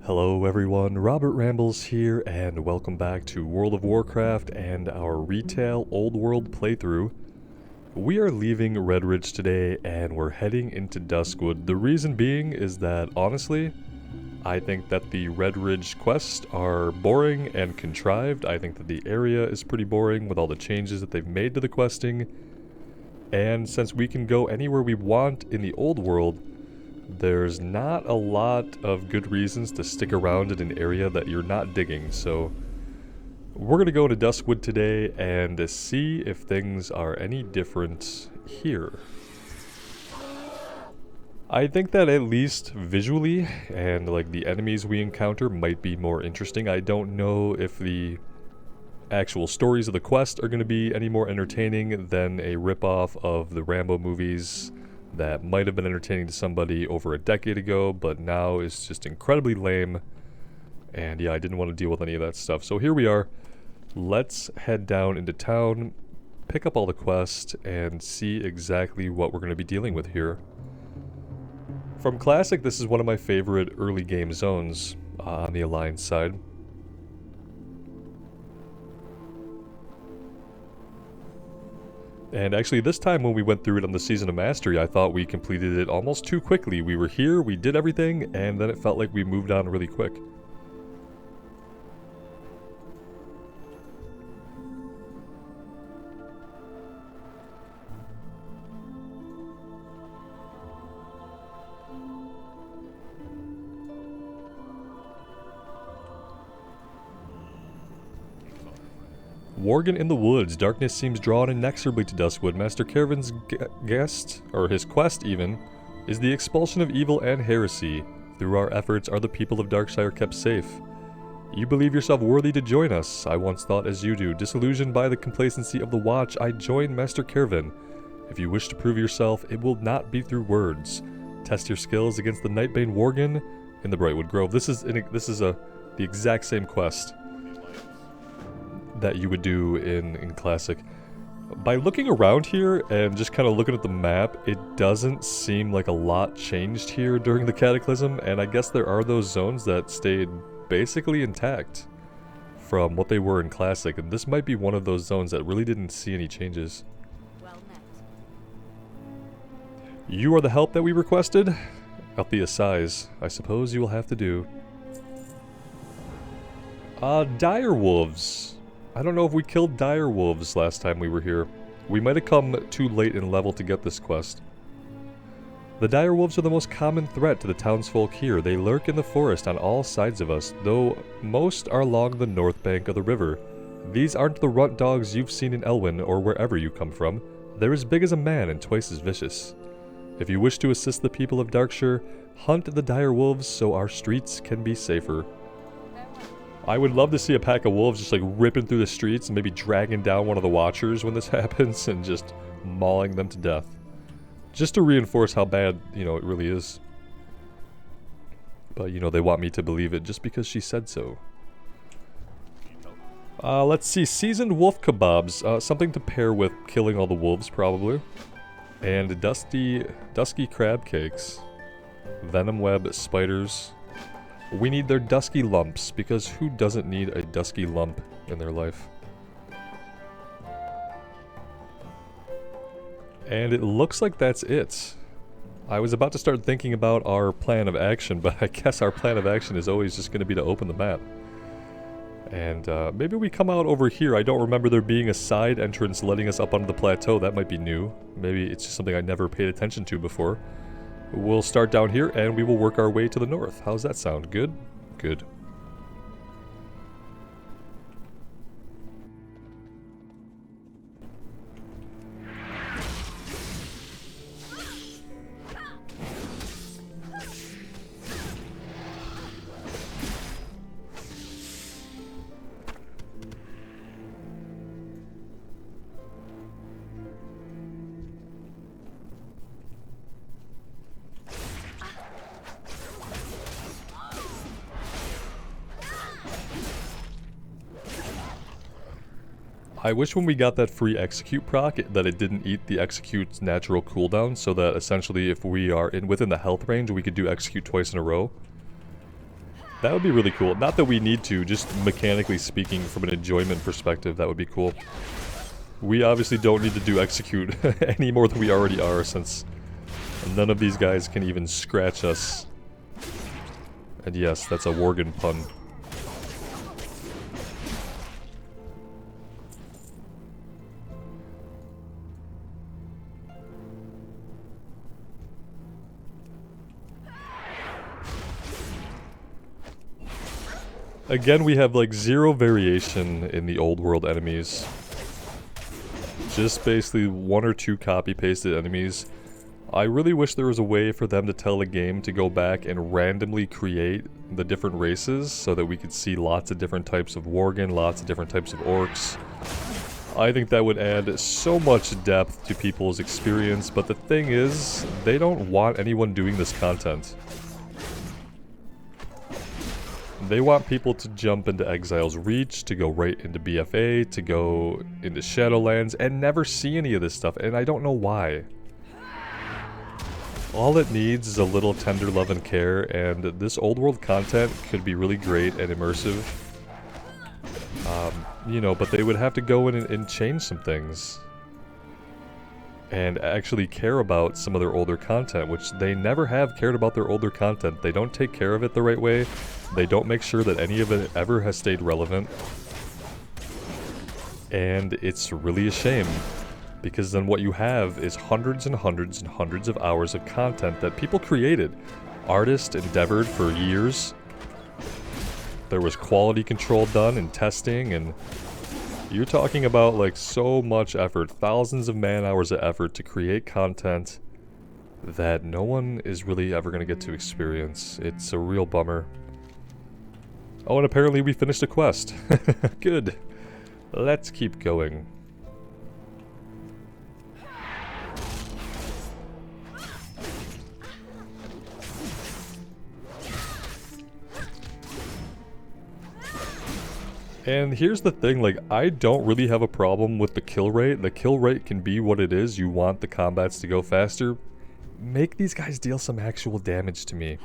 Hello everyone, Robert Rambles here, and welcome back to World of Warcraft and our retail Old World playthrough. We are leaving Redridge today, and we're heading into Duskwood. The reason being is that, honestly, I think that the Redridge quests are boring and contrived. I think that the area is pretty boring with all the changes that they've made to the questing. And since we can go anywhere we want in the Old World, there's not a lot of good reasons to stick around in an area that you're not digging, so we're going to go to Duskwood today and see if things are any different here. I think that at least visually, and like the enemies we encounter might be more interesting. I don't know if the actual stories of the quest are going to be any more entertaining than a ripoff of the Rambo movies that might have been entertaining to somebody over a decade ago, but now is just incredibly lame. And yeah, I didn't want to deal with any of that stuff. So here we are. Let's head down into town, pick up all the quests, and see exactly what we're going to be dealing with here. From Classic, this is one of my favorite early game zones on the Alliance side. And actually, this time when we went through it on the Season of Mastery, I thought we completed it almost too quickly. We were here, we did everything, and then it felt like we moved on really quick. Worgen in the woods. Darkness seems drawn inexorably to Duskwood. Master Caravan's his quest even, is the expulsion of evil and heresy. Through our efforts are the people of Darkshire kept safe. You believe yourself worthy to join us. I once thought as you do. Disillusioned by the complacency of the Watch, I joined Master Caravan. If you wish to prove yourself, it will not be through words. Test your skills against the Nightbane Worgen in the Brightwood Grove. This is the exact same quest that you would do in Classic. By looking around here and just kind of looking at the map, it doesn't seem like a lot changed here during the Cataclysm, and I guess there are those zones that stayed basically intact from what they were in Classic, and this might be one of those zones that really didn't see any changes. Well met. You are the help that we requested? Althea sighs. I suppose you will have to do. Dire wolves. I don't know if we killed dire wolves last time we were here. We might have come too late in level to get this quest. The dire wolves are the most common threat to the townsfolk here. They lurk in the forest on all sides of us, though most are along the north bank of the river. These aren't the runt dogs you've seen in Elwyn or wherever you come from. They're as big as a man and twice as vicious. If you wish to assist the people of Darkshire, hunt the dire wolves so our streets can be safer. I would love to see a pack of wolves just like ripping through the streets and maybe dragging down one of the watchers when this happens and just mauling them to death. Just to reinforce how bad, it really is. But, they want me to believe it just because she said so. Let's see. Seasoned wolf kebabs. Something to pair with killing all the wolves, probably. And dusky crab cakes. Venom web spiders. We need their dusky lumps, because who doesn't need a dusky lump in their life? And it looks like that's it. I was about to start thinking about our plan of action, but I guess our plan of action is always just going to be to open the map. And maybe we come out over here. I don't remember there being a side entrance letting us up onto the plateau. That might be new. Maybe it's just something I never paid attention to before. We'll start down here, and we will work our way to the north. How's that sound? Good? Good. I wish when we got that free execute proc that it didn't eat the execute's natural cooldown, so that essentially if we are within the health range we could do execute twice in a row. That would be really cool. Not that we need to, just mechanically speaking, from an enjoyment perspective, that would be cool. We obviously don't need to do execute any more than we already are, since none of these guys can even scratch us. And yes, that's a Worgen pun. Again, we have like zero variation in the old world enemies. Just basically one or two copy-pasted enemies. I really wish there was a way for them to tell the game to go back and randomly create the different races so that we could see lots of different types of Worgen, lots of different types of orcs. I think that would add so much depth to people's experience, but the thing is, they don't want anyone doing this content. They want people to jump into Exile's Reach, to go right into BFA, to go into Shadowlands, and never see any of this stuff, and I don't know why. All it needs is a little tender love and care, and this old world content could be really great and immersive. You know, but they would have to go in and change some things. And actually care about some of their older content, which they never have cared about their older content. They don't take care of it the right way. They don't make sure that any of it ever has stayed relevant. And it's really a shame, because then what you have is hundreds and hundreds and hundreds of hours of content that people created. Artists endeavored for years. There was quality control done and testing, and you're talking about like so much effort, thousands of man hours of effort to create content that no one is really ever going to get to experience. It's a real bummer. Oh, and apparently we finished a quest. Good. Let's keep going. And here's the thing, like, I don't really have a problem with the kill rate. The kill rate can be what it is. You want the combats to go faster. Make these guys deal some actual damage to me.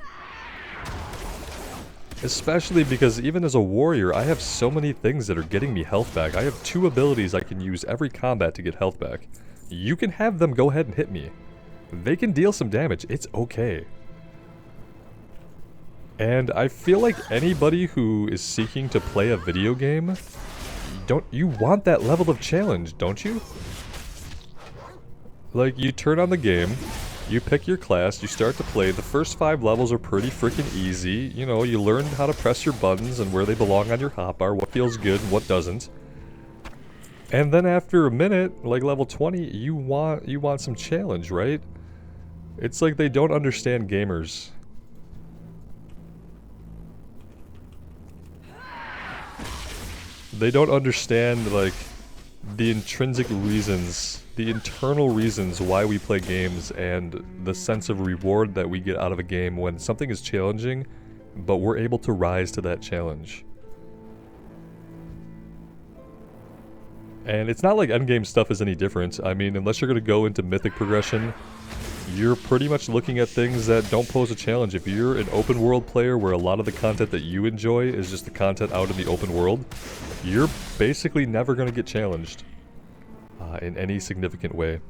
Especially because even as a warrior, I have so many things that are getting me health back. I have 2 abilities I can use every combat to get health back. You can have them go ahead and hit me. They can deal some damage. It's okay. And I feel like anybody who is seeking to play a video game, you want that level of challenge, don't you? Like, you turn on the game, you pick your class, you start to play, the first 5 levels are pretty freaking easy, you know, you learn how to press your buttons and where they belong on your hotbar, what feels good and what doesn't. And then after a minute, like level 20, you want some challenge, right? It's like they don't understand gamers. They don't understand, like, the intrinsic reasons, the internal reasons why we play games and the sense of reward that we get out of a game when something is challenging, but we're able to rise to that challenge. And it's not like endgame stuff is any different. I mean, unless you're going to go into mythic progression, you're pretty much looking at things that don't pose a challenge. If you're an open world player where a lot of the content that you enjoy is just the content out in the open world, you're basically never going to get challenged in any significant way.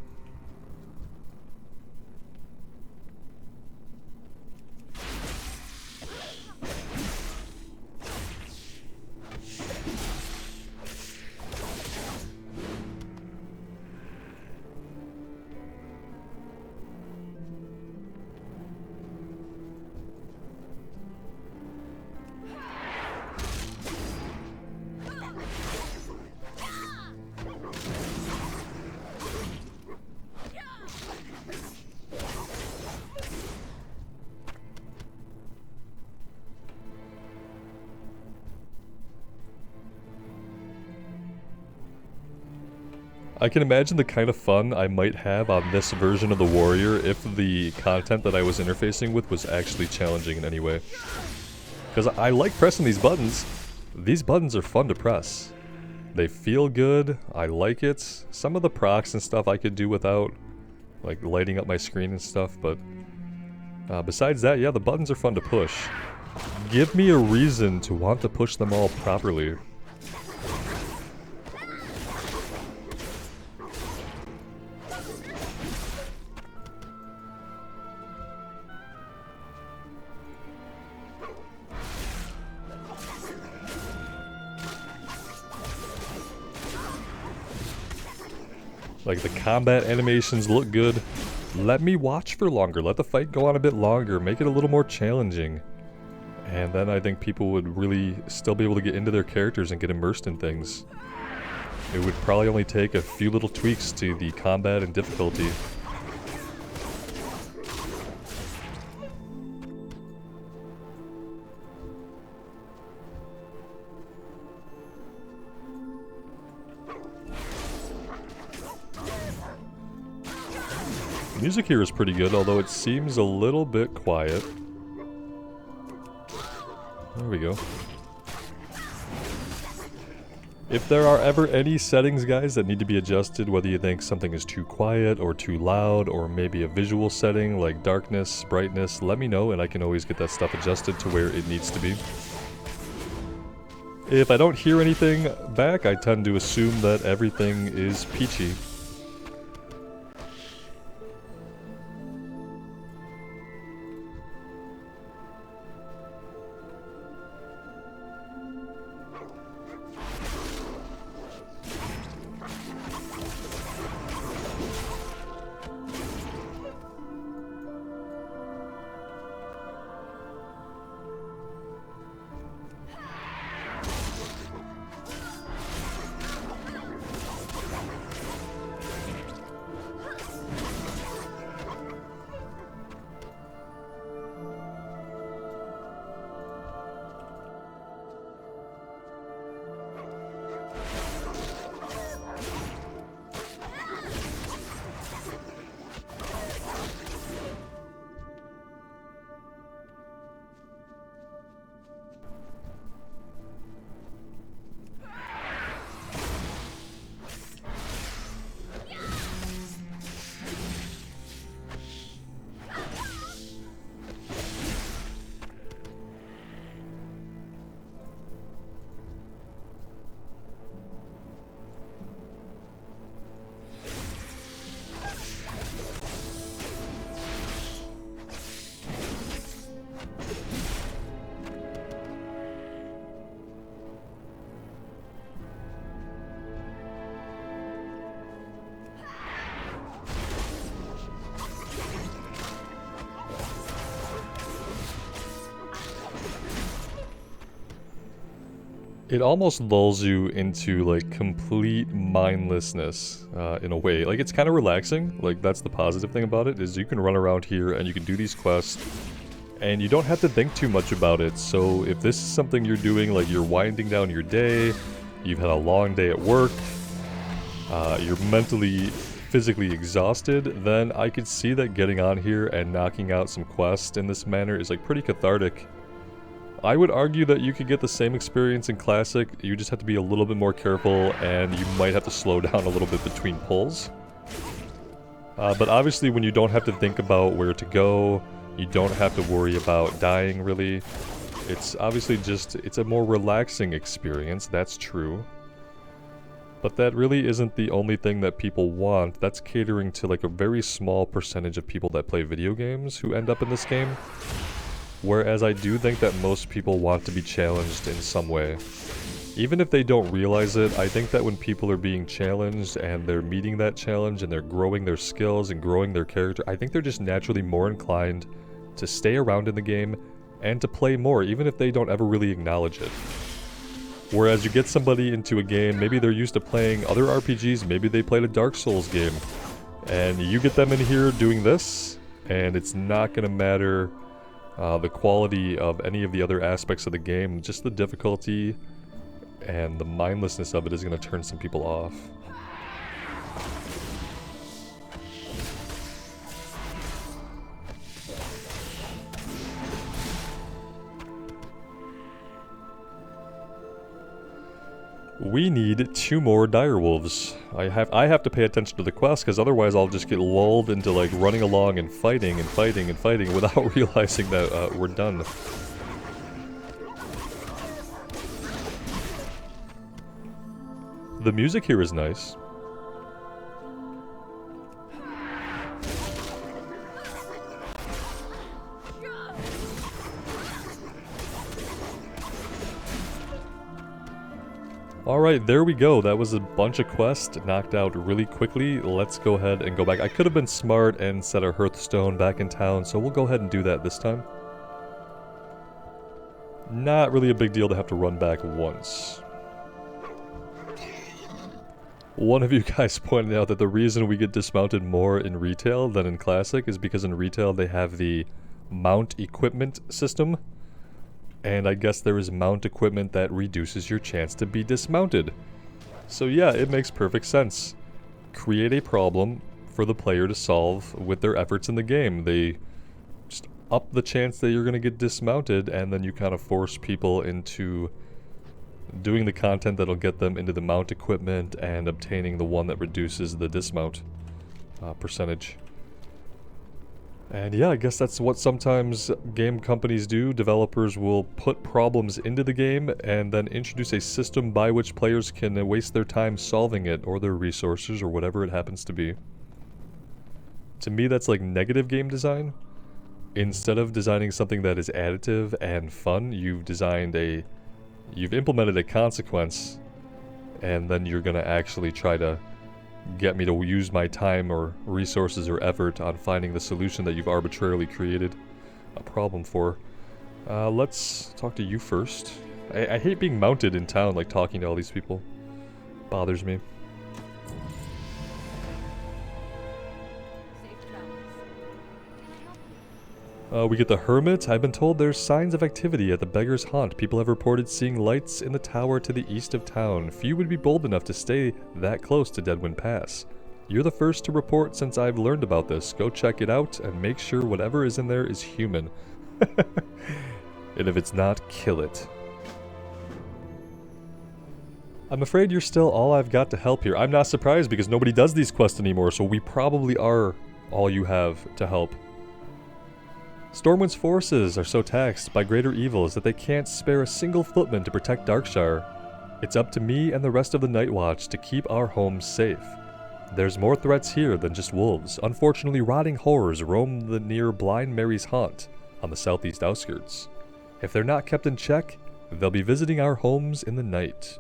I can imagine the kind of fun I might have on this version of the warrior if the content that I was interfacing with was actually challenging in any way. Because I like pressing these buttons. These buttons are fun to press. They feel good, I like it. Some of the procs and stuff I could do without, like lighting up my screen and stuff, but besides that, yeah, the buttons are fun to push. Give me a reason to want to push them all properly. Like, the combat animations look good. Let me watch for longer. Let the fight go on a bit longer. Make it a little more challenging. And then I think people would really still be able to get into their characters and get immersed in things. It would probably only take a few little tweaks to the combat and difficulty. Music here is pretty good, although it seems a little bit quiet. There we go. If there are ever any settings, guys, that need to be adjusted, whether you think something is too quiet or too loud, or maybe a visual setting like darkness, brightness, let me know and I can always get that stuff adjusted to where it needs to be. If I don't hear anything back, I tend to assume that everything is peachy. It almost lulls you into, like, complete mindlessness, in a way. Like, it's kind of relaxing. Like, that's the positive thing about it, is you can run around here and you can do these quests, and you don't have to think too much about it. So if this is something you're doing, like you're winding down your day, you've had a long day at work, you're mentally, physically exhausted, then I could see that getting on here and knocking out some quests in this manner is, like, pretty cathartic. I would argue that you could get the same experience in Classic, you just have to be a little bit more careful and you might have to slow down a little bit between pulls. But obviously when you don't have to think about where to go, you don't have to worry about dying really. It's obviously just, it's a more relaxing experience, that's true. But that really isn't the only thing that people want. That's catering to like a very small percentage of people that play video games who end up in this game. Whereas I do think that most people want to be challenged in some way. Even if they don't realize it, I think that when people are being challenged and they're meeting that challenge and they're growing their skills and growing their character, I think they're just naturally more inclined to stay around in the game and to play more, even if they don't ever really acknowledge it. Whereas you get somebody into a game, maybe they're used to playing other RPGs, maybe they played a Dark Souls game, and you get them in here doing this, and it's not gonna matter the quality of any of the other aspects of the game, just the difficulty and the mindlessness of it is going to turn some people off. We need 2 more direwolves. I have to pay attention to the quest, because otherwise I'll just get lulled into like running along and fighting and fighting and fighting without realizing that we're done. The music here is nice. Alright, there we go. That was a bunch of quests knocked out really quickly. Let's go ahead and go back. I could have been smart and set our Hearthstone back in town, so we'll go ahead and do that this time. Not really a big deal to have to run back once. One of you guys pointed out that the reason we get dismounted more in retail than in classic is because in retail they have the mount equipment system. And I guess there is mount equipment that reduces your chance to be dismounted. So yeah, it makes perfect sense. Create a problem for the player to solve with their efforts in the game. They just up the chance that you're going to get dismounted, and then you kind of force people into doing the content that'll get them into the mount equipment and obtaining the one that reduces the dismount percentage. And yeah, I guess that's what sometimes game companies do. Developers will put problems into the game and then introduce a system by which players can waste their time solving it, or their resources, or whatever it happens to be. To me, that's like negative game design. Instead of designing something that is additive and fun, you've implemented a consequence, and then you're gonna actually try to get me to use my time or resources or effort on finding the solution that you've arbitrarily created a problem for. Let's talk to you first. I hate being mounted in town, like talking to all these people. Bothers me. We get the Hermit. I've been told there's signs of activity at the Beggar's Haunt. People have reported seeing lights in the tower to the east of town. Few would be bold enough to stay that close to Deadwind Pass. You're the first to report since I've learned about this. Go check it out and make sure whatever is in there is human. And if it's not, kill it. I'm afraid you're still all I've got to help here. I'm not surprised because nobody does these quests anymore, so we probably are all you have to help. Stormwind's forces are so taxed by greater evils that they can't spare a single footman to protect Darkshire. It's up to me and the rest of the Night Watch to keep our homes safe. There's more threats here than just wolves. Unfortunately, rotting horrors roam the near Blind Mary's Haunt on the southeast outskirts. If they're not kept in check, they'll be visiting our homes in the night.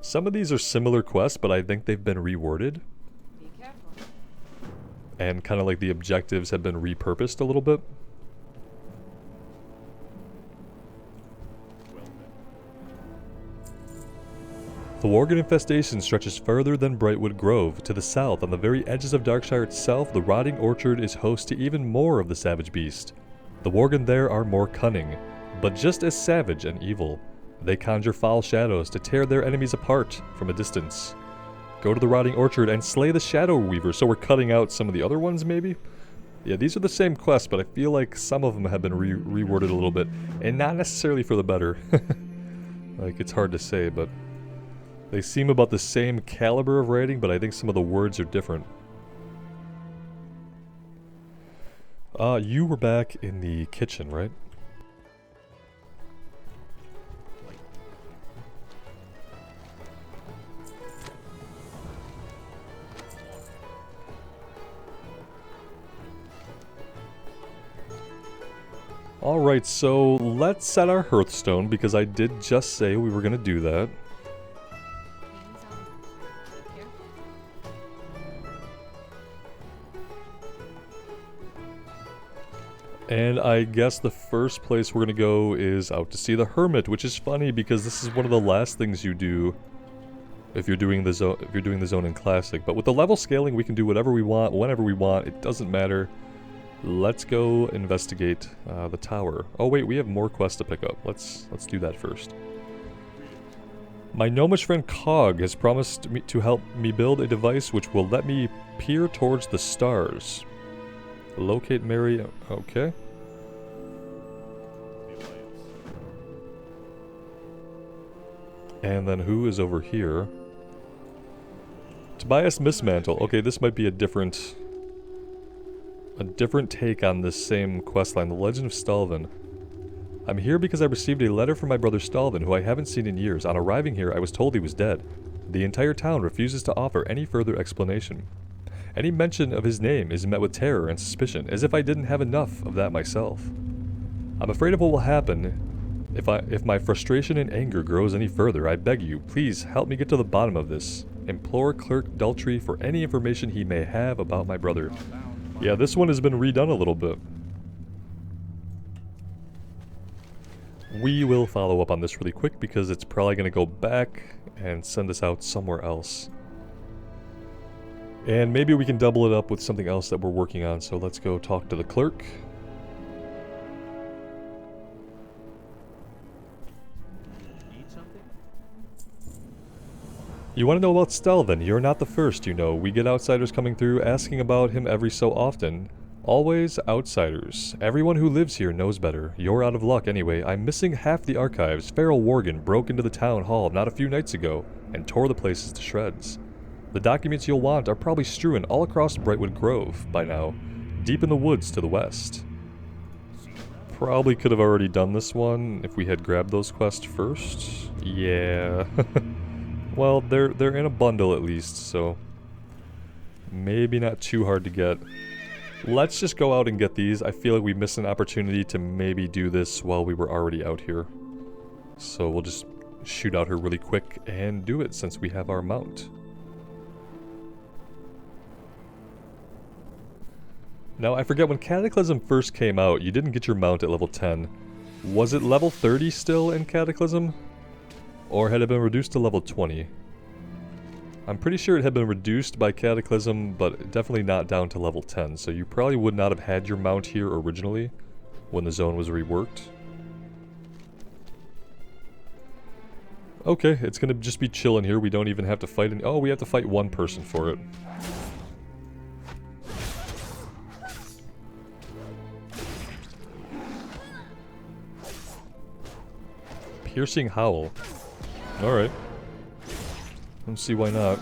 Some of these are similar quests, but I think they've been reworded. Be careful. And kind of like the objectives have been repurposed a little bit. The Worgen Infestation stretches further than Brightwood Grove. To the south, on the very edges of Darkshire itself, the Rotting Orchard is host to even more of the savage beast. The Worgen there are more cunning, but just as savage and evil. They conjure foul shadows to tear their enemies apart from a distance. Go to the Rotting Orchard and slay the Shadow Weaver. So we're cutting out some of the other ones, maybe? Yeah, these are the same quests, but I feel like some of them have been reworded a little bit, and not necessarily for the better. Like, it's hard to say, but they seem about the same caliber of writing, but I think some of the words are different. You were back in the kitchen, right? Alright, so let's set our Hearthstone, because I did just say we were going to do that. And I guess the first place we're gonna go is out to see the Hermit, which is funny because this is one of the last things you do if you're doing the zone in Classic. But with the level scaling, we can do whatever we want, whenever we want. It doesn't matter. Let's go investigate the tower. Oh wait, we have more quests to pick up. Let's do that first. My gnomish friend Cog has promised me to help me build a device which will let me peer towards the stars. Locate Mary. Okay. And then who is over here? Tobias Mistmantle. Okay, this might be a different take on this same questline. The Legend of Stalin. I'm here because I received a letter from my brother Stalin, who I haven't seen in years. On arriving here, I was told he was dead. The entire town refuses to offer any further explanation. Any mention of his name is met with terror and suspicion, as if I didn't have enough of that myself. I'm afraid of what will happen if my frustration and anger grows any further. I beg you, please help me get to the bottom of this. Implore Clerk Daltrey for any information he may have about my brother. Yeah, this one has been redone a little bit. We will follow up on this really quick because it's probably going to go back and send us out somewhere else. And maybe we can double it up with something else that we're working on, so let's go talk to the clerk. You want to know about Stalin? You're not the first, you know. We get outsiders coming through asking about him every so often. Always outsiders. Everyone who lives here knows better. You're out of luck anyway. I'm missing half the archives. Feral Worgen broke into the town hall not a few nights ago and tore the places to shreds. The documents you'll want are probably strewn all across Brightwood Grove by now, deep in the woods to the west. Probably could have already done this one if we had grabbed those quests first. Yeah. Well, they're in a bundle at least, so maybe not too hard to get. Let's just go out and get these. I feel like we missed an opportunity to maybe do this while we were already out here. So we'll just shoot out here really quick and do it since we have our mount. Now, I forget, when Cataclysm first came out, you didn't get your mount at level 10. Was it level 30 still in Cataclysm? Or had it been reduced to level 20? I'm pretty sure it had been reduced by Cataclysm, but definitely not down to level 10, so you probably would not have had your mount here originally when the zone was reworked. Okay, it's gonna just be chilling here. We don't even have to fight any— oh, we have to fight one person for it. Piercing Howl. Alright. Don't see why not.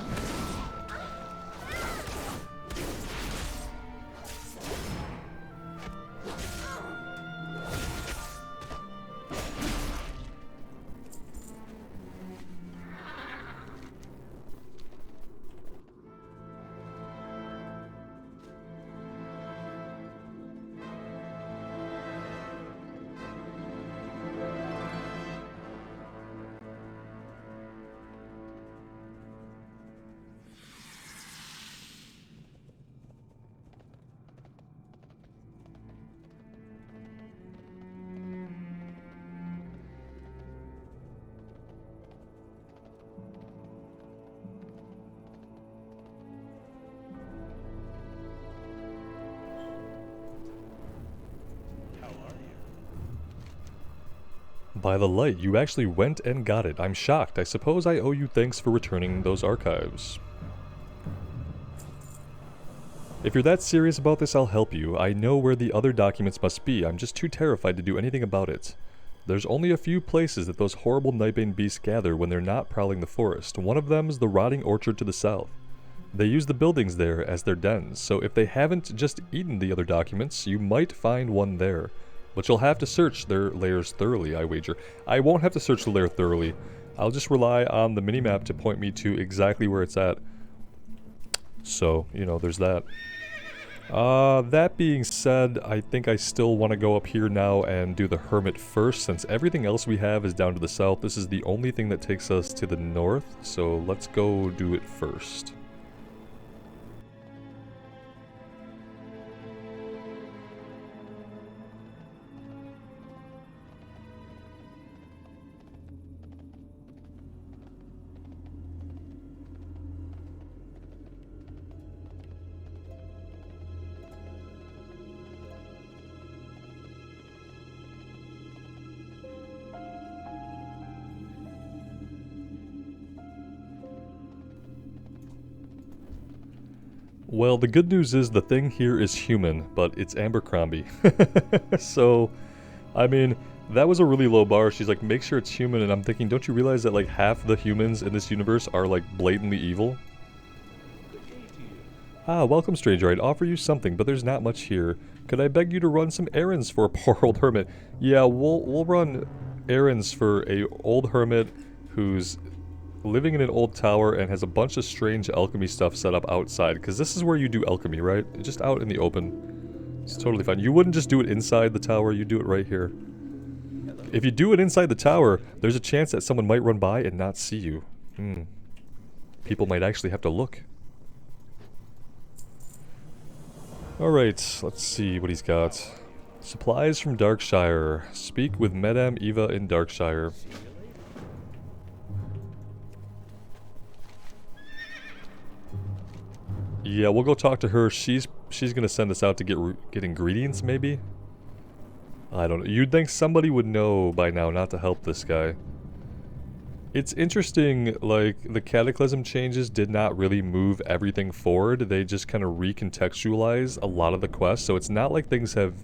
By the light, you actually went and got it. I'm shocked. I suppose I owe you thanks for returning those archives. If you're that serious about this, I'll help you. I know where the other documents must be. I'm just too terrified to do anything about it. There's only a few places that those horrible Nightbane beasts gather when they're not prowling the forest. One of them is the rotting orchard to the south. They use the buildings there as their dens, so if they haven't just eaten the other documents, you might find one there. But you'll have to search their lairs thoroughly, I wager. I won't have to search the lair thoroughly. I'll just rely on the minimap to point me to exactly where it's at. So, you know, there's that. That being said, I think I still want to go up here now and do the Hermit first, since everything else we have is down to the south. This is the only thing that takes us to the north, so let's go do it first. Well, the good news is the thing here is human, but it's Abercrombie. So, I mean, that was a really low bar. She's like, make sure it's human, and I'm thinking, don't you realize that like half the humans in this universe are like blatantly evil? Ah, welcome stranger, I'd offer you something, but there's not much here. Could I beg you to run some errands for a poor old hermit? Yeah, we'll run errands for a old hermit who's living in an old tower and has a bunch of strange alchemy stuff set up outside. Because this is where you do alchemy, right? Just out in the open. It's totally fine. You wouldn't just do it inside the tower, you do it right here. If you do it inside the tower, there's a chance that someone might run by and not see you. People might actually have to look. Alright, let's see what he's got. Supplies from Darkshire. Speak with Madame Eva in Darkshire. Yeah, we'll go talk to her. She's gonna send us out to get ingredients, maybe? I don't know. You'd think somebody would know by now not to help this guy. It's interesting, like, the Cataclysm changes did not really move everything forward. They just kind of recontextualized a lot of the quests, so it's not like things have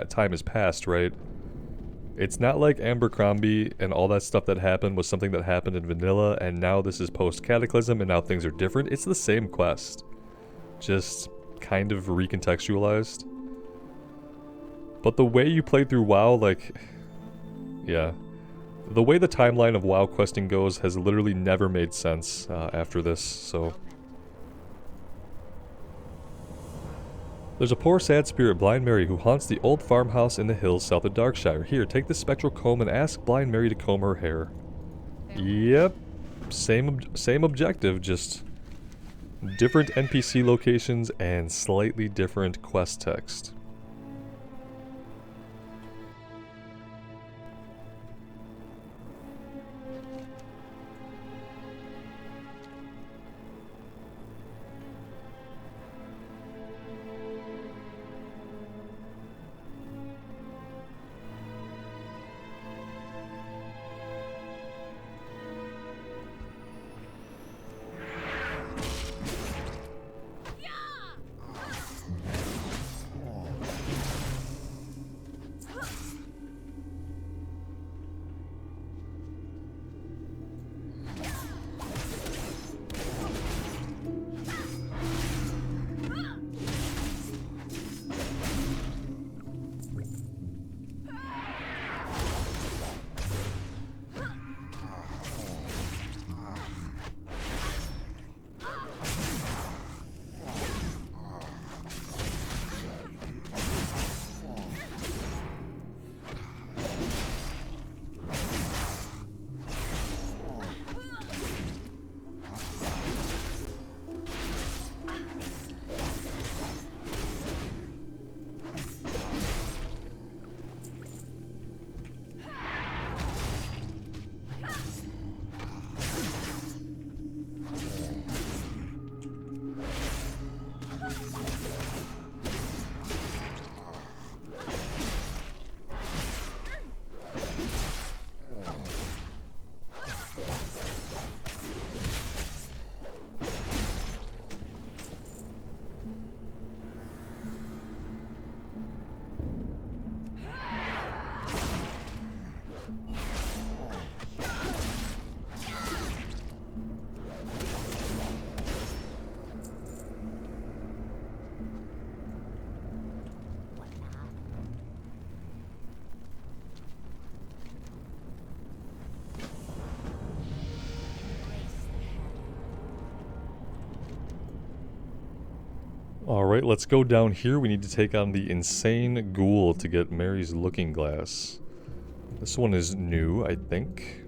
time has passed, right? It's not like Abercrombie and all that stuff that happened was something that happened in vanilla, and now this is post-Cataclysm, and now things are different. It's the same quest. Just kind of recontextualized. But the way you play through WoW, like... yeah. The way the timeline of WoW questing goes has literally never made sense after this, so... There's a poor sad spirit, Blind Mary, who haunts the old farmhouse in the hills south of Darkshire. Here, take this spectral comb and ask Blind Mary to comb her hair. Yep. Same objective, just... different NPC locations and slightly different quest text. Alright, let's go down here. We need to take on the insane ghoul to get Mary's looking glass. This one is new, I think.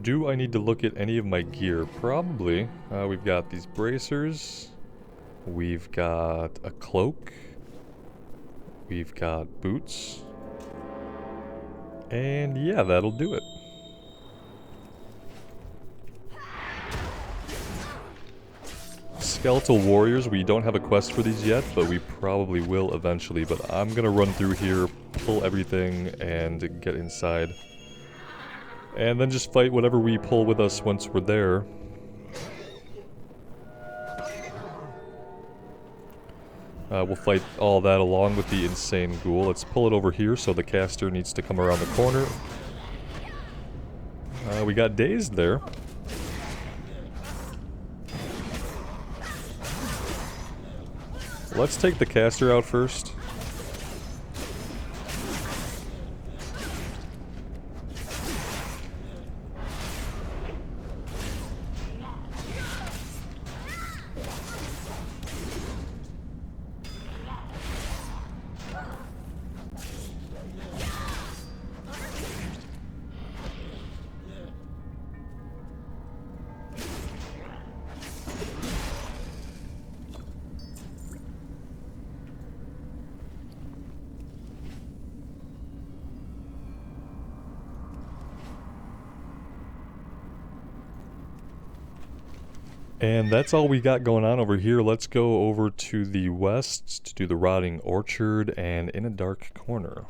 Do I need to look at any of my gear? Probably. We've got these bracers. We've got a cloak. We've got boots. And yeah, that'll do it. Skeletal Warriors, we don't have a quest for these yet, but we probably will eventually. But I'm gonna run through here, pull everything, and get inside. And then just fight whatever we pull with us once we're there. We'll fight all that along with the insane ghoul. Let's pull it over here, so the caster needs to come around the corner. We got dazed there. Let's take the caster out first. And that's all we got going on over here. Let's go over to the west to do the Rotting Orchard and In a Dark Corner.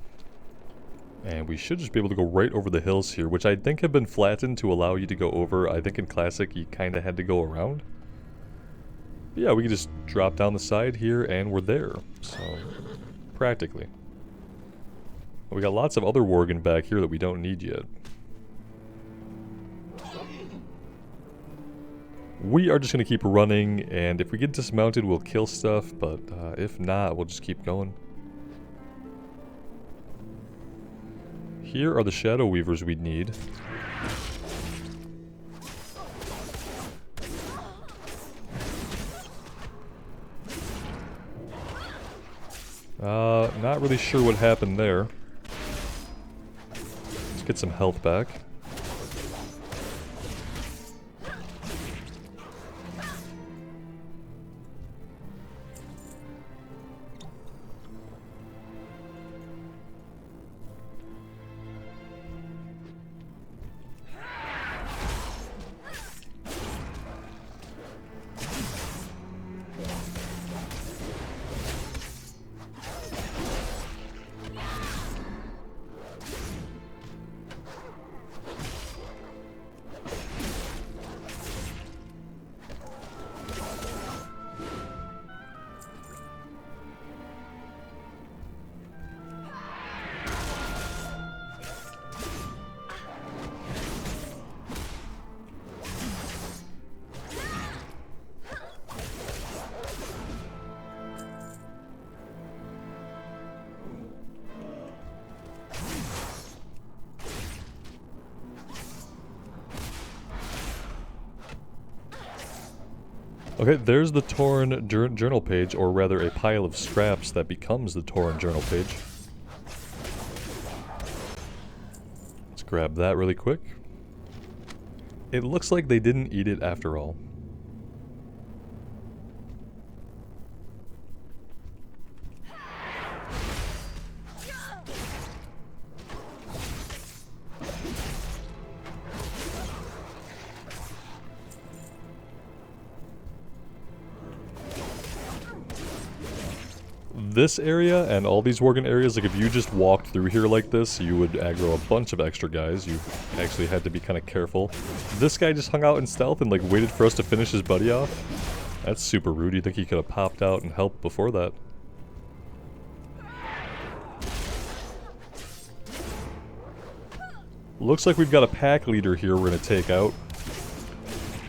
And we should just be able to go right over the hills here, which I think have been flattened to allow you to go over. I think in Classic you kind of had to go around. But yeah, we can just drop down the side here and we're there. So, practically. We got lots of other Worgen back here that we don't need yet. We are just going to keep running, and if we get dismounted, we'll kill stuff, but if not, we'll just keep going. Here are the Shadow Weavers we'd need. Not really sure what happened there. Let's get some health back. Okay, there's the torn journal page, or rather a pile of scraps that becomes the torn journal page. Let's grab that really quick. It looks like they didn't eat it after all. This area and all these Worgen areas, like if you just walked through here like this, you would aggro a bunch of extra guys. You actually had to be kind of careful. This guy just hung out in stealth and like waited for us to finish his buddy off. That's super rude. You think he could have popped out and helped before that. Looks like we've got a pack leader here we're going to take out.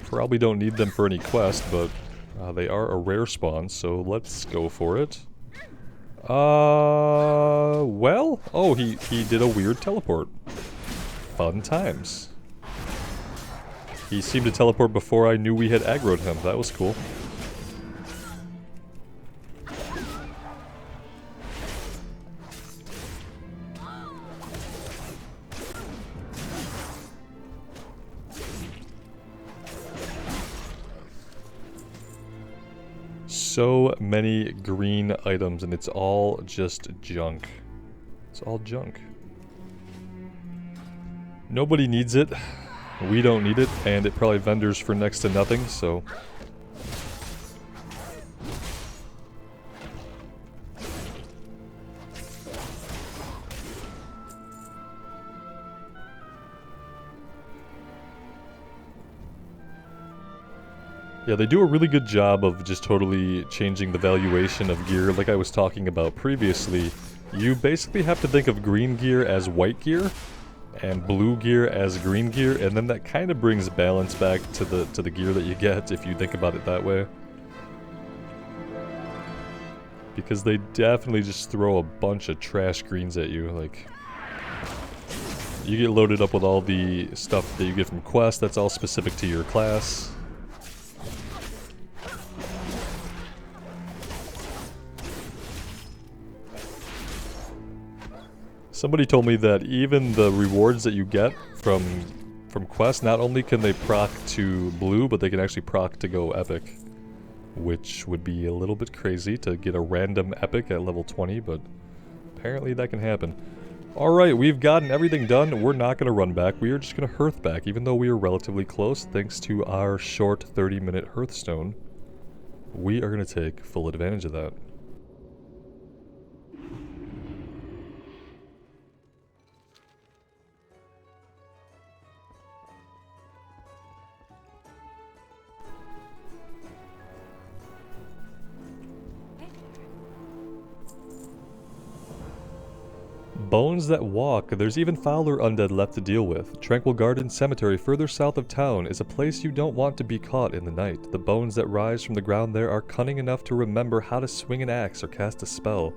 Probably don't need them for any quest, but they are a rare spawn, so let's go for it. Well, oh, he did a weird teleport. Fun times. He seemed to teleport before I knew we had aggroed him. That was cool. So many green items, and it's all just junk. It's all junk. Nobody needs it. We don't need it, and it probably vendors for next to nothing, so... Yeah, they do a really good job of just totally changing the valuation of gear. Like I was talking about previously, you basically have to think of green gear as white gear, and blue gear as green gear, and then that kind of brings balance back to the gear that you get if you think about it that way. Because they definitely just throw a bunch of trash greens at you, like... You get loaded up with all the stuff that you get from quests, that's all specific to your class. Somebody told me that even the rewards that you get from quests, not only can they proc to blue, but they can actually proc to go epic. Which would be a little bit crazy to get a random epic at level 20, but apparently that can happen. Alright, we've gotten everything done. We're not going to run back. We are just going to hearth back, even though we are relatively close, thanks to our short 30-minute hearthstone. We are going to take full advantage of that. Bones that walk. There's even fouler undead left to deal with. Tranquil Garden Cemetery further south of town is a place you don't want to be caught in the night. The bones that rise from the ground there are cunning enough to remember how to swing an axe or cast a spell.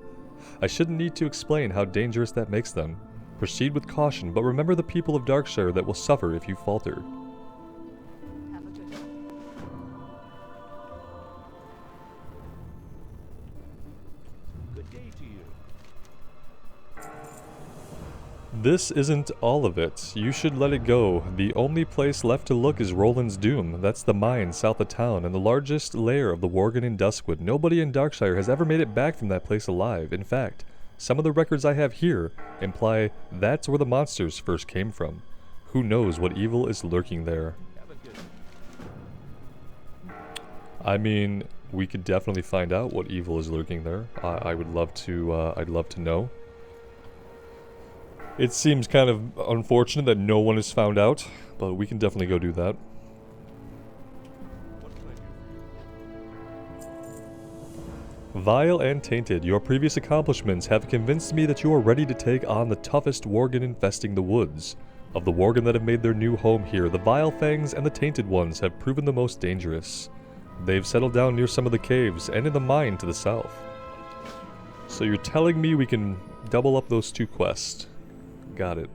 I shouldn't need to explain how dangerous that makes them. Proceed with caution, but remember the people of Darkshire that will suffer if you falter. This isn't all of it. You should let it go. The only place left to look is Roland's Doom. That's the mine south of town and the largest lair of the Worgen in Duskwood. Nobody in Darkshire has ever made it back from that place alive. In fact, some of the records I have here imply that's where the monsters first came from. Who knows what evil is lurking there? I mean, we could definitely find out what evil is lurking there. I would love to, I'd love to know. It seems kind of unfortunate that no one has found out, but we can definitely go do that. Vile and tainted, your previous accomplishments have convinced me that you are ready to take on the toughest Worgen infesting the woods. Of the Worgen that have made their new home here, the Vile Fangs and the Tainted ones have proven the most dangerous. They've settled down near some of the caves and in the mine to the south. So you're telling me we can double up those two quests. Got it.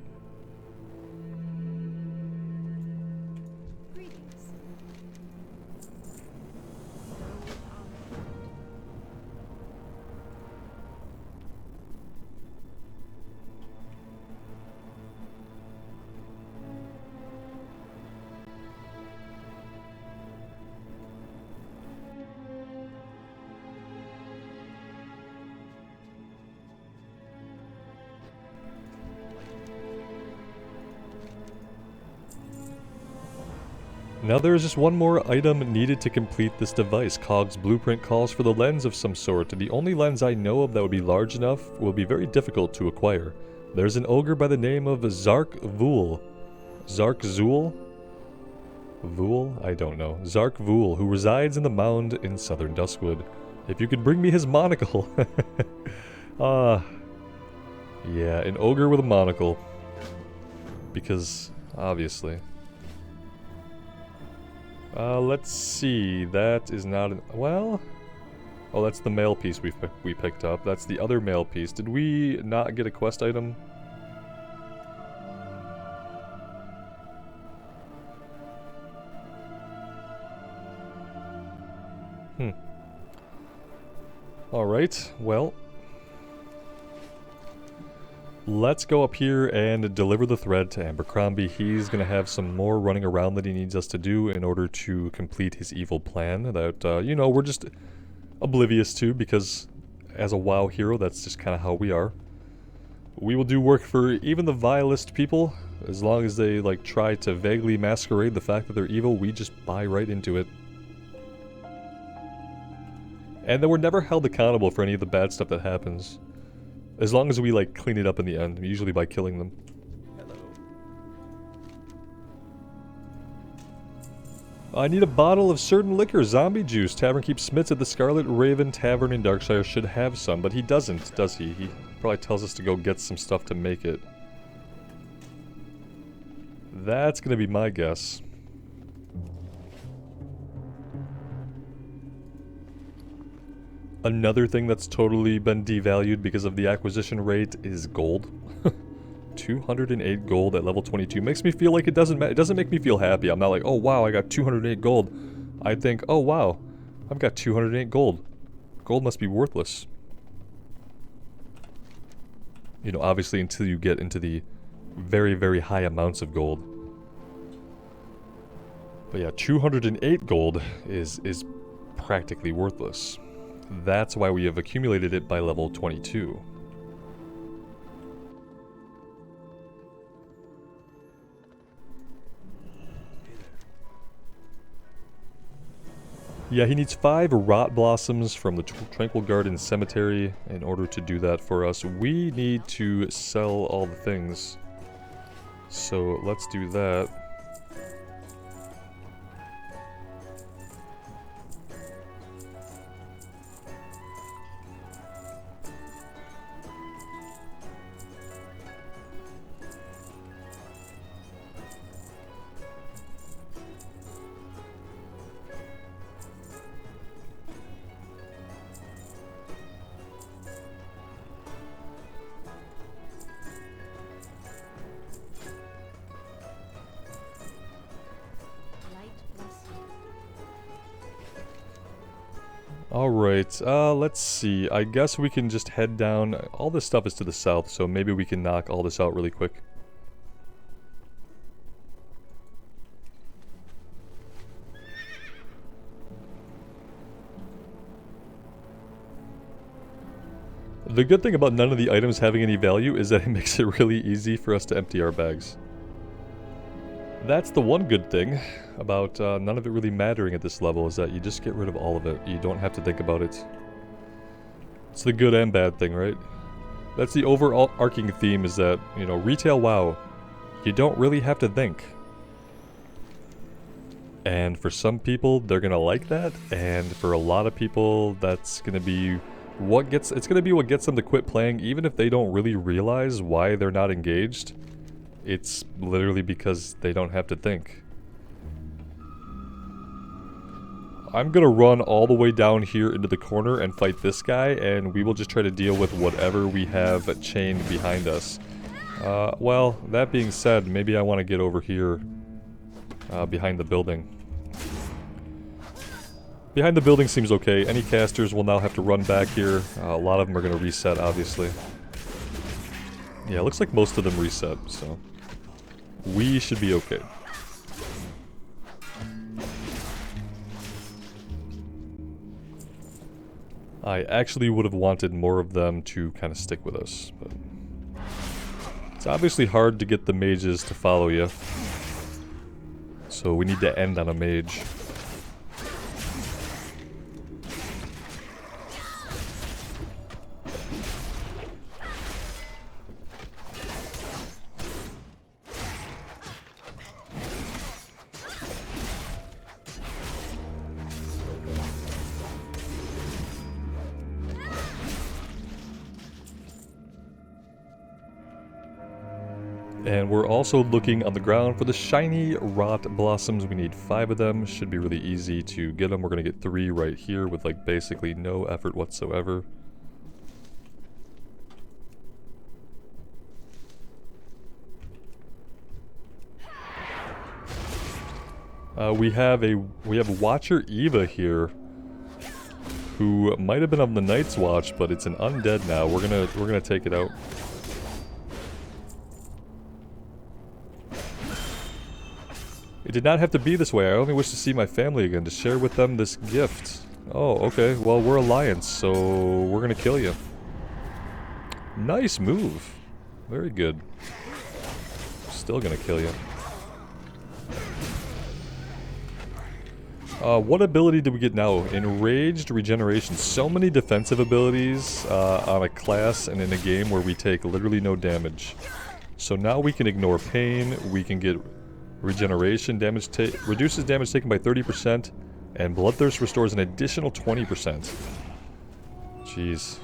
Now there is just one more item needed to complete this device. Cog's blueprint calls for the lens of some sort. The only lens I know of that would be large enough will be very difficult to acquire. There's an ogre by the name of Zark-Vul. Zark-Zul? Vul? I don't know. Zark-Vul, who resides in the mound in southern Duskwood. If you could bring me his monocle. Yeah, an ogre with a monocle. Because, obviously. Let's see, that is not an, well, oh, that's the mail piece we picked up. That's the other mail piece. Did we not get a quest item? Alright, well, let's go up here and deliver the thread to Abercrombie. He's going to have some more running around that he needs us to do in order to complete his evil plan that, you know, we're just oblivious to because as a WoW hero, that's just kind of how we are. We will do work for even the vilest people. As long as they, like, try to vaguely masquerade the fact that they're evil, we just buy right into it. And then we're never held accountable for any of the bad stuff that happens. As long as we, like, clean it up in the end, usually by killing them. Hello. I need a bottle of certain liquor, zombie juice. Tavern keeps Smiths at the Scarlet Raven Tavern in Darkshire should have some, but he doesn't, does he? He probably tells us to go get some stuff to make it. That's gonna be my guess. Another thing that's totally been devalued because of the acquisition rate is gold. 208 gold at level 22 makes me feel like it doesn't make me feel happy. I'm not like, oh wow, I got 208 gold. I think, oh wow, I've got 208 gold. Gold must be worthless. You know, obviously until you get into the very, very high amounts of gold. But yeah, 208 gold is practically worthless. That's why we have accumulated it by level 22. Yeah, he needs 5 rot blossoms from the Tranquil Garden Cemetery in order to do that for us. We need to sell all the things. So let's do that. Alright, let's see. I guess we can just head down. All this stuff is to the south, so maybe we can knock all this out really quick. The good thing about none of the items having any value is that it makes it really easy for us to empty our bags. That's the one good thing about none of it really mattering at this level, is that you just get rid of all of it. You don't have to think about it. It's the good and bad thing, right? That's the overarching theme, is that, you know, retail WoW, you don't really have to think. And for some people, they're gonna like that, and for a lot of people, that's gonna be what gets them to quit playing, even if they don't really realize why they're not engaged. It's literally because they don't have to think. I'm gonna run all the way down here into the corner and fight this guy, and we will just try to deal with whatever we have chained behind us. Well, that being said, maybe I want to get over here behind the building. Behind the building seems okay. Any casters will now have to run back here. A lot of them are going to reset, obviously. Yeah, it looks like most of them reset, so we should be okay. I actually would have wanted more of them to kind of stick with us, but it's obviously hard to get the mages to follow you. So we need to end on a mage. And we're also looking on the ground for the shiny rot blossoms. We need 5 of them. Should be really easy to get them. We're going to get 3 right here with like basically no effort whatsoever. We have Watcher Eva here, who might have been on the Night's Watch, but it's an undead now. We're gonna take it out. It did not have to be this way. I only wish to see my family again, to share with them this gift. Oh, okay. Well, we're Alliance, so we're gonna kill you. Nice move. Very good. Still gonna kill you. What ability did we get now? Enraged Regeneration. So many defensive abilities on a class and in a game where we take literally no damage. So now we can ignore pain, we can get regeneration, reduces damage taken by 30%, and Bloodthirst restores an additional 20%. Jeez.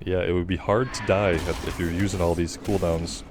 Yeah, it would be hard to die if you're using all these cooldowns.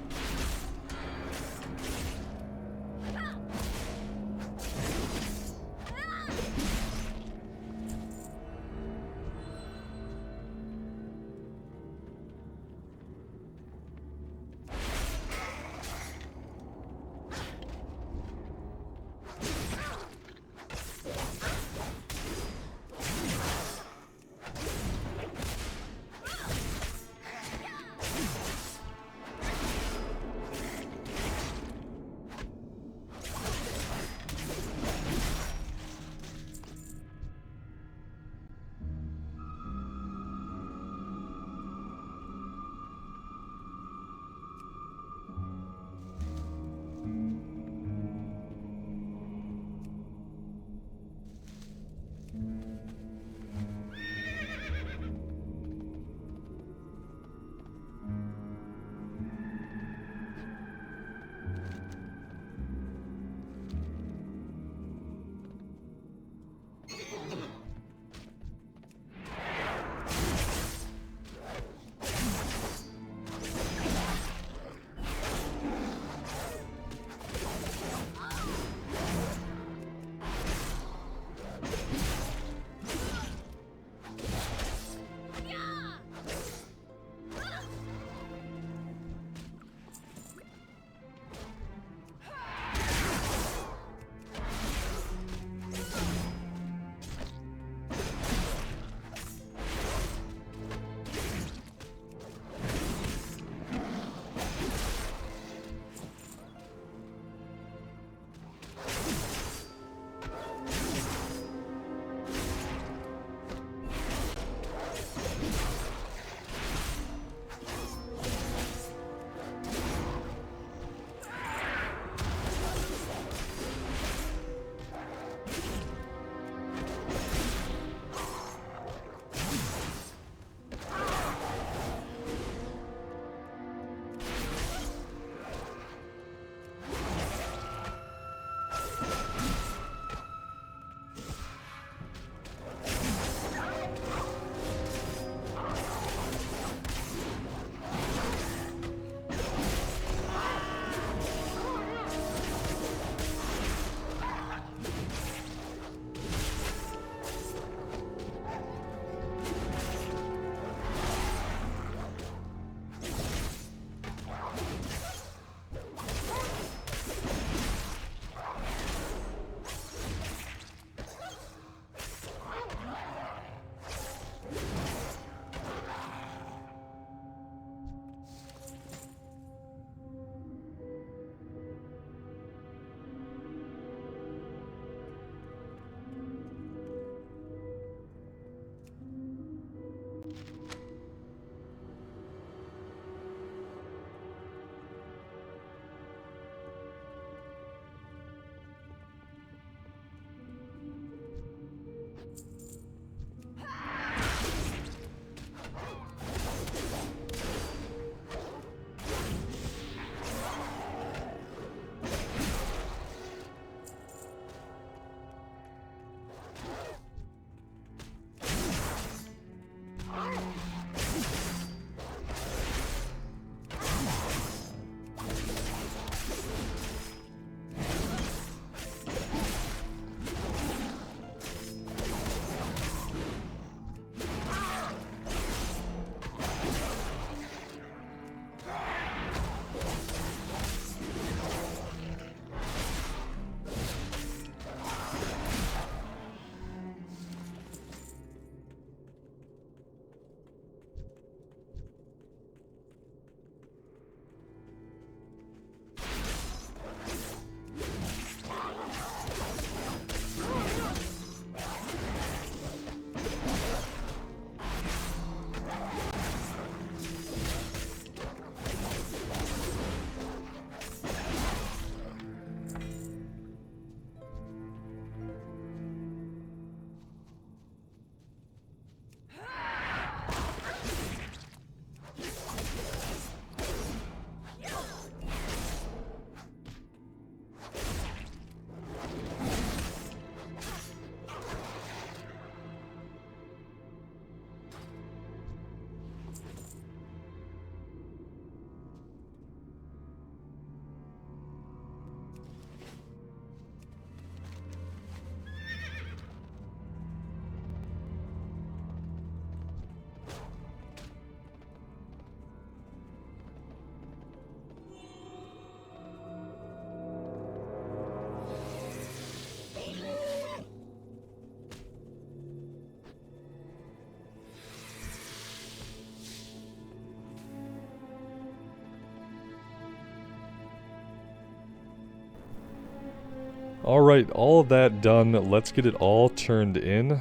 Alright, all of that done. Let's get it all turned in.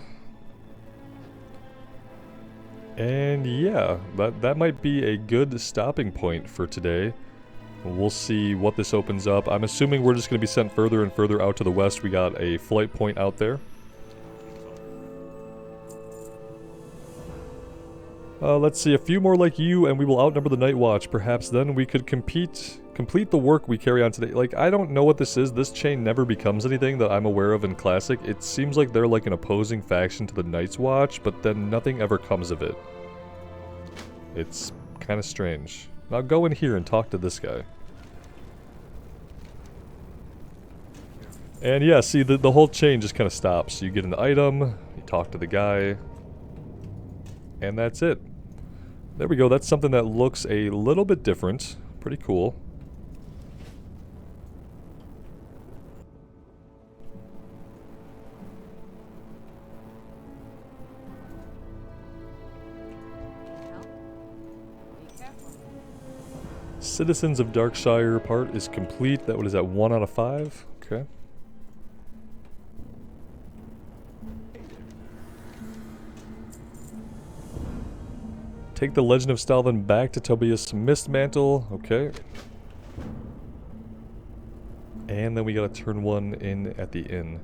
And yeah, that might be a good stopping point for today. We'll see what this opens up. I'm assuming we're just going to be sent further and further out to the west. We got a flight point out there. Let's see, a few more like you and we will outnumber the Night Watch. Perhaps then we could complete the work we carry on today. Like, I don't know what this is. This chain never becomes anything that I'm aware of in Classic. It seems like they're like an opposing faction to the Night's Watch, but then nothing ever comes of it. It's kind of strange. Now go in here and talk to this guy. And yeah, see, the whole chain just kind of stops. You get an item, you talk to the guy, and that's it. There we go, that's something that looks a little bit different. Pretty cool. Citizens of Darkshire part is complete. That one is at 1 out of 5. Okay. Take the Legend of Stalin back to Tobias Mistmantle. Okay. And then we gotta turn one in at the inn.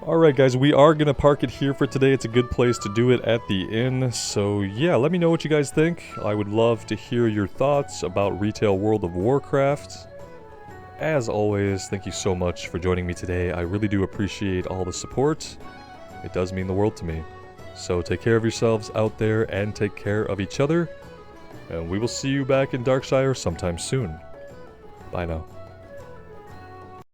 Alright guys, we are going to park it here for today. It's a good place to do it at the inn. So yeah, let me know what you guys think. I would love to hear your thoughts about retail World of Warcraft. As always, thank you so much for joining me today. I really do appreciate all the support. It does mean the world to me. So take care of yourselves out there and take care of each other. And we will see you back in Darkshire sometime soon. Bye now.